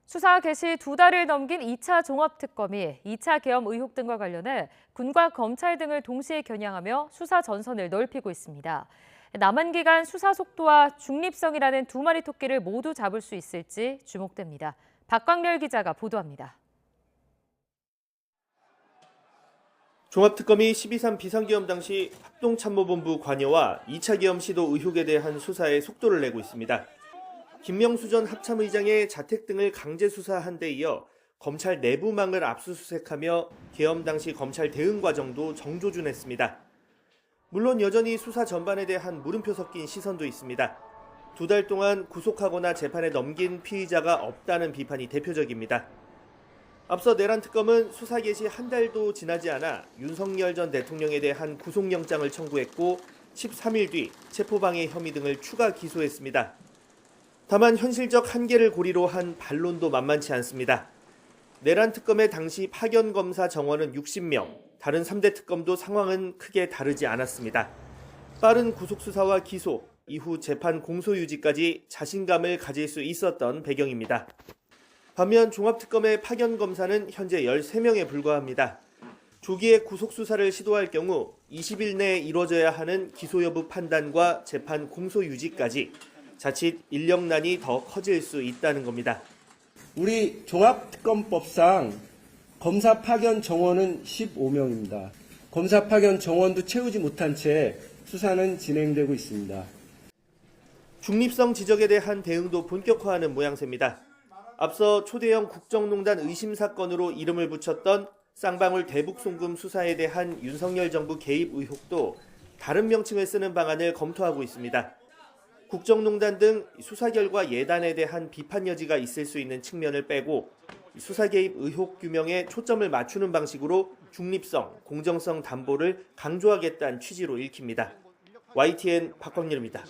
수사 개시 2달을 넘긴 2차 종합특검이 2차 계엄 의혹 등과 관련해 군과 검찰 등을 동시에 겨냥하며 수사 전선을 넓히고 있습니다. 남은 기간 수사 속도와 중립성이라는 두 마리 토끼를 모두 잡을 수 있을지 주목됩니다. 박광렬 기자가 보도합니다. 종합특검이 12.3 비상계엄 당시 합동참모본부 관여와 2차 계엄 시도 의혹에 대한 수사에 속도를 내고 있습니다. 김명수 전 합참의장의 자택 등을 강제 수사한 데 이어 검찰 내부망을 압수수색하며 계엄 당시 검찰 대응 과정도 정조준했습니다. 물론 여전히 수사 전반에 대한 물음표 섞인 시선도 있습니다. 2달 동안 구속하거나 재판에 넘긴 피의자가 없다는 비판이 대표적입니다. 앞서 내란 특검은 수사 개시 한 달도 지나지 않아 윤석열 전 대통령에 대한 구속영장을 청구했고 13일 뒤 체포방해 혐의 등을 추가 기소했습니다. 다만 현실적 한계를 고리로 한 반론도 만만치 않습니다. 내란 특검의 당시 파견 검사 정원은 60명, 다른 3대 특검도 상황은 크게 다르지 않았습니다. 빠른 구속수사와 기소, 이후 재판 공소유지까지 자신감을 가질 수 있었던 배경입니다. 반면 종합특검의 파견 검사는 현재 13명에 불과합니다. 조기에 구속수사를 시도할 경우 20일 내에 이뤄져야 하는 기소 여부 판단과 재판 공소유지까지 자칫 인력난이 더 커질 수 있다는 겁니다. 우리 종합특검법상 검사 파견 정원은 15명입니다. 검사 파견 정원도 채우지 못한 채 수사는 진행되고 있습니다. 중립성 지적에 대한 대응도 본격화하는 모양새입니다. 앞서 초대형 국정농단 의심 사건으로 이름을 붙였던 쌍방울 대북 송금 수사에 대한 윤석열 정부 개입 의혹도 다른 명칭을 쓰는 방안을 검토하고 있습니다. 국정농단 등 수사 결과 예단에 대한 비판 여지가 있을 수 있는 측면을 빼고 수사 개입 의혹 규명에 초점을 맞추는 방식으로 중립성, 공정성 담보를 강조하겠다는 취지로 읽힙니다. YTN 박광렬입니다.